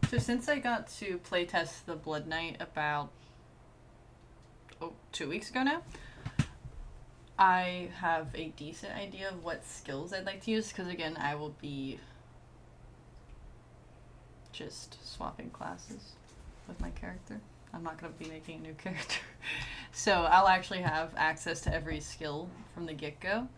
So since I got to playtest the Blood Knight about 2 weeks ago now, I have a decent idea of what skills I'd like to use, because again, I will be just swapping classes with my character. I'm not going to be making a new character. So I'll actually have access to every skill from the get-go.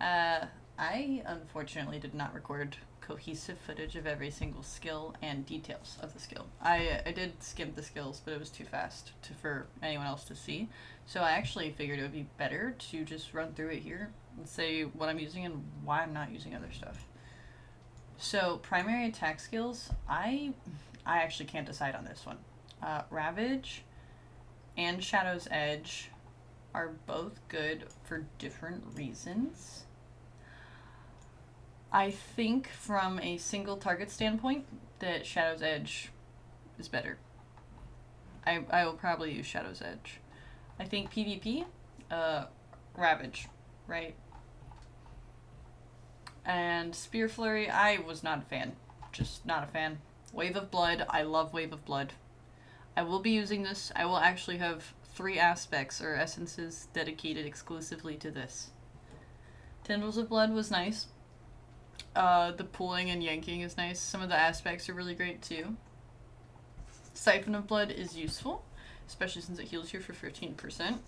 I unfortunately did not record cohesive footage of every single skill and details of the skill. I did skim the skills, but it was too fast for anyone else to see. So I actually figured it would be better to just run through it here and say what I'm using and why I'm not using other stuff. So primary attack skills, I actually can't decide on this one. Ravage and Shadow's Edge are both good for different reasons. I think from a single target standpoint that Shadow's Edge is better. I will probably use Shadow's Edge. I think PvP, Ravage, right? And Spear Flurry, I was not a fan. Just not a fan. Wave of Blood, I love Wave of Blood. I will be using this. I will actually have 3 aspects or essences dedicated exclusively to this. Tendrils of Blood was nice. The pulling and yanking is nice. Some of the aspects are really great too. Siphon of Blood is useful, especially since it heals you for 15%.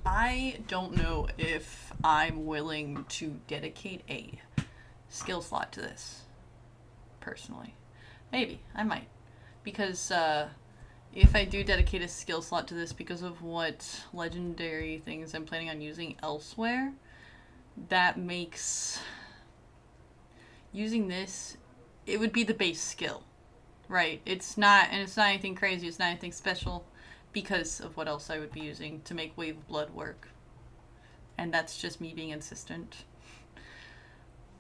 I don't know if I'm willing to dedicate a skill slot to this, personally. Maybe, I might. Because if I do dedicate a skill slot to this because of what legendary things I'm planning on using elsewhere, that makes using this, it would be the base skill, right? It's not anything crazy, it's not anything special because of what else I would be using to make Wave of Blood work. And that's just me being insistent.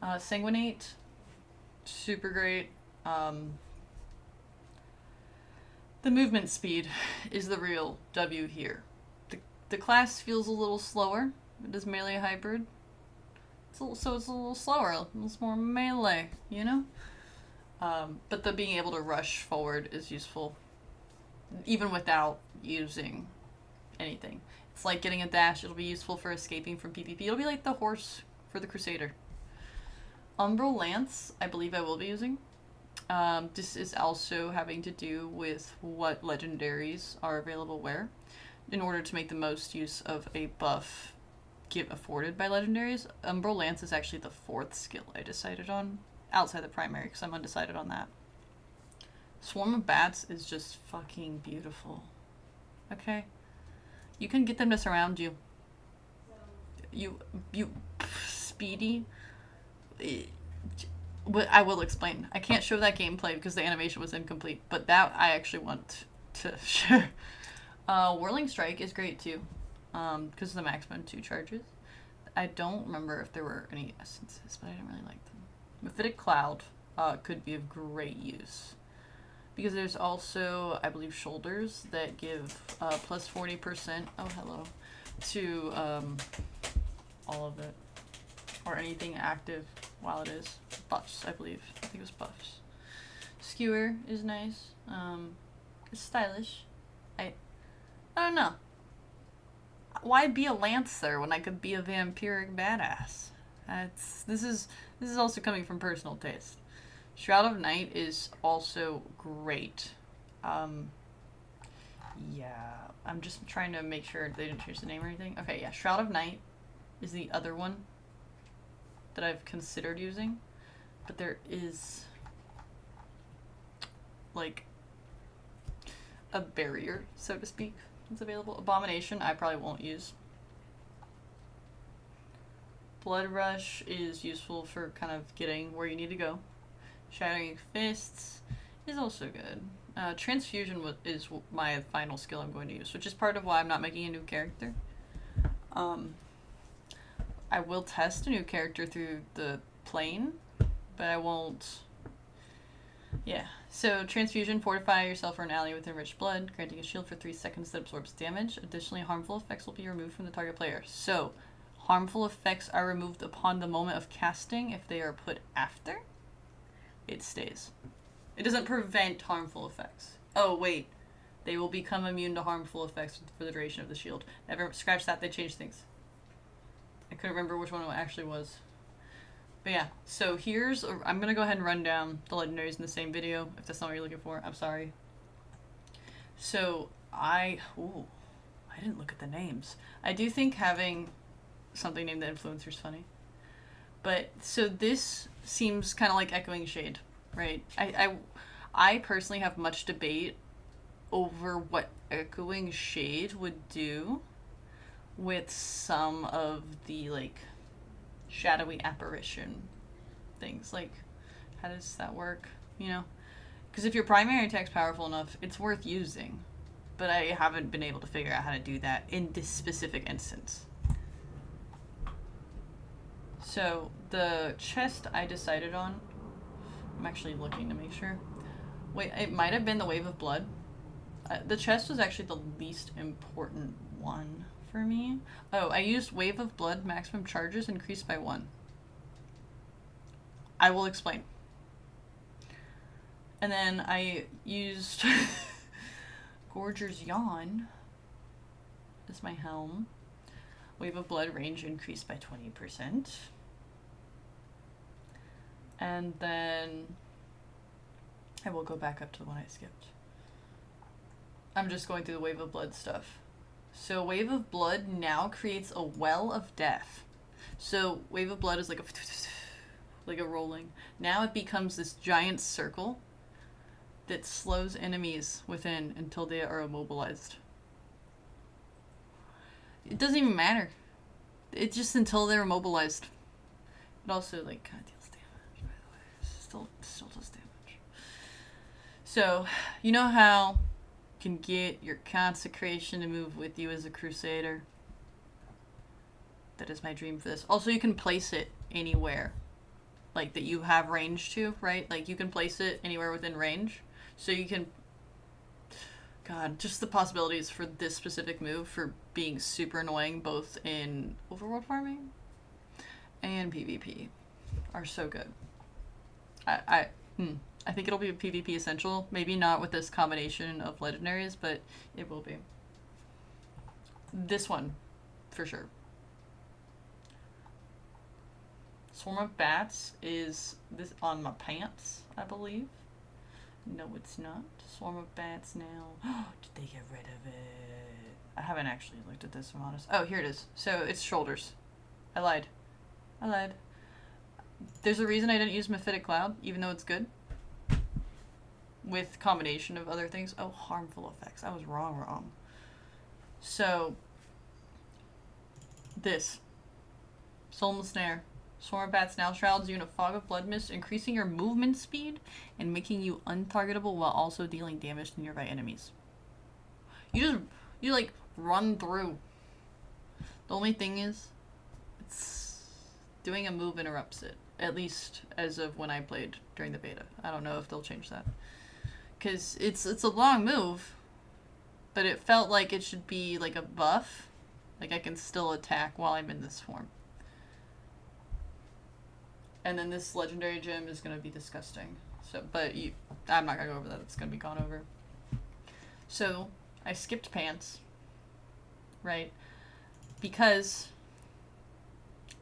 Sanguinate, super great. The movement speed is the real W here. The class feels a little slower. It is melee hybrid. So it's a little slower. It's more melee, you know? But the being able to rush forward is useful, even without using anything. It's like getting a dash. It'll be useful for escaping from PvP. It'll be like the horse for the Crusader. Umbral Lance, I believe I will be using. This is also having to do with what legendaries are available where, in order to make the most use of a buff afforded by legendaries. Umbral Lance is actually the 4th skill I decided on, outside the primary, because I'm undecided on that. Swarm of Bats is just fucking beautiful. Okay? You can get them to surround you. Speedy. I will explain. I can't show that gameplay because the animation was incomplete, but that I actually want to share. Whirling Strike is great too, because of the maximum 2 charges. I don't remember if there were any essences, but I didn't really like them. Mephitic Cloud could be of great use, because there's also, I believe, shoulders that give plus 40%, oh hello, to all of it, or anything active while it is. Buffs, I believe. I think it was buffs. Skewer is nice. It's stylish. I don't know. Why be a lancer when I could be a vampiric badass? This is also coming from personal taste. Shroud of Night is also great. Yeah, I'm just trying to make sure they didn't change the name or anything. Okay, yeah, Shroud of Night is the other one that I've considered using, but there is like a barrier, so to speak, that's available. Abomination I probably won't use. Blood Rush is useful for kind of getting where you need to go. Shattering Fists is also good. Transfusion is my final skill I'm going to use, which is part of why I'm not making a new character. I will test a new character through the plane, but I won't. Yeah, so Transfusion, fortify yourself or an ally with enriched blood, granting a shield for 3 seconds that absorbs damage. Additionally, harmful effects will be removed from the target player. So, harmful effects are removed upon the moment of casting. If they are put after, it stays. It doesn't prevent harmful effects. Oh, wait. They will become immune to harmful effects for the duration of the shield. Never scratch that, they changed things. I couldn't remember which one it actually was. But yeah, so I'm going to go ahead and run down the legendaries in the same video, if that's not what you're looking for. I'm sorry. So, I didn't look at the names. I do think having something named the Influencer is funny. But, so this seems kind of like Echoing Shade, right? I personally have much debate over what Echoing Shade would do with some of the, like, shadowy apparition things. Like, how does that work? You know? Because if your primary attack's powerful enough, it's worth using. But I haven't been able to figure out how to do that in this specific instance. So, the chest I decided on, I'm actually looking to make sure. Wait, it might have been the Wave of Blood. The chest was actually the least important one for me. Oh, I used Wave of Blood, maximum charges increased by 1. I will explain. And then I used Gorger's Yawn as my helm. Wave of Blood range increased by 20%. And then I will go back up to the one I skipped. I'm just going through the Wave of Blood stuff. So Wave of Blood now creates a Well of Death. So Wave of Blood is like a rolling. Now it becomes this giant circle that slows enemies within until they are immobilized. It doesn't even matter. It's just until they're immobilized. It also like kind of deals damage, by the way. Still does damage. So, you know how you can get your consecration to move with you as a crusader? That is my dream for this. Also, you can place it anywhere. Like, that you have range to, right? Like, you can place it anywhere within range. So you can... God, just the possibilities for this specific move for being super annoying both in overworld farming and PvP are so good. I think it'll be a PvP essential. Maybe not with this combination of legendaries, but it will be. This one, for sure. Swarm of Bats is this on my pants, I believe. No, it's not. Swarm of Bats now. Did they get rid of it? I haven't actually looked at this, if I'm honest. Oh, here it is. So it's shoulders. I lied. There's a reason I didn't use Mephitic Cloud, even though it's good. With combination of other things. Oh, harmful effects. I was wrong. So, this. Soulman Snare. Swarm of Bats now shrouds you in a fog of blood mist, increasing your movement speed and making you untargetable while also dealing damage to nearby enemies. You like run through. The only thing is, it's doing a move interrupts it. At least as of when I played during the beta. I don't know if they'll change that. Because it's a long move, but it felt like it should be like a buff. Like I can still attack while I'm in this form. And then this legendary gem is going to be disgusting. So, I'm not going to go over that. It's going to be gone over. So, I skipped pants. Right? Because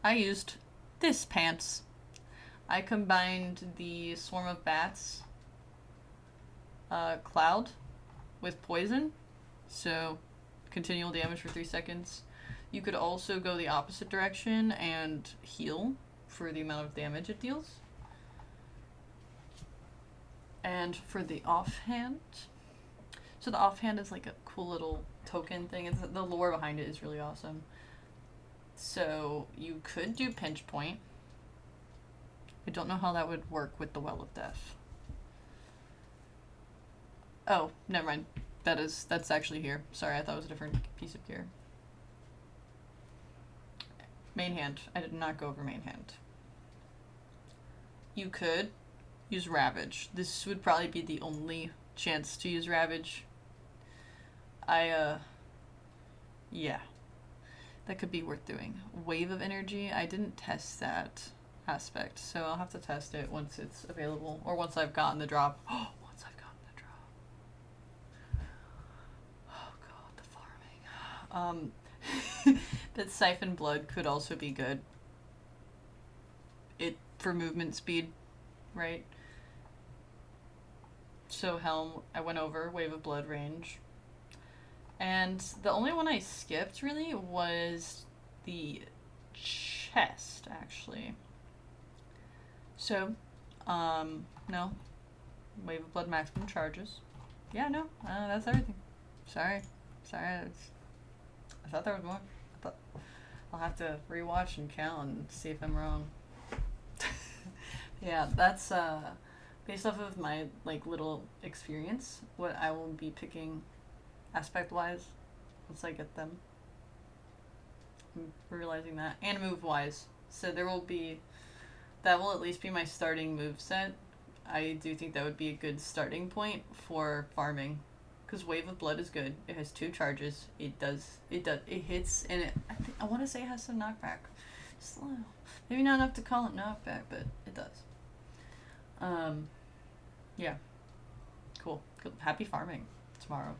I used this pants. I combined the Swarm of Bats cloud with poison. So, continual damage for 3 seconds. You could also go the opposite direction and heal for the amount of damage it deals. And for the offhand, so the offhand is like a cool little token thing. The lore behind it is really awesome. So you could do pinch point. I don't know how that would work with the Well of Death. Oh, never mind. That's actually here. Sorry, I thought it was a different piece of gear. Main hand. I did not go over main hand. You could use Ravage. This would probably be the only chance to use Ravage. Yeah. That could be worth doing. Wave of Energy. I didn't test that aspect, so I'll have to test it once it's available, or once I've gotten the drop. Um, that Siphon Blood could also be good. It for movement speed, right? So Helm, I went over Wave of Blood range. And the only one I skipped really was the chest, actually. So, no. Wave of Blood maximum charges. Yeah, no, that's everything. Sorry. I thought there was more. I'll have to rewatch and count and see if I'm wrong. Yeah, that's based off of my like little experience, what I will be picking aspect wise once I get them. I'm realizing that. And move wise. So that will at least be my starting move set. I do think that would be a good starting point for farming. Because Wave of Blood is good. It has 2 charges. It hits, and I want to say it has some knockback. Just a little. Maybe not enough to call it knockback, but it does. Yeah. Cool. Happy farming tomorrow.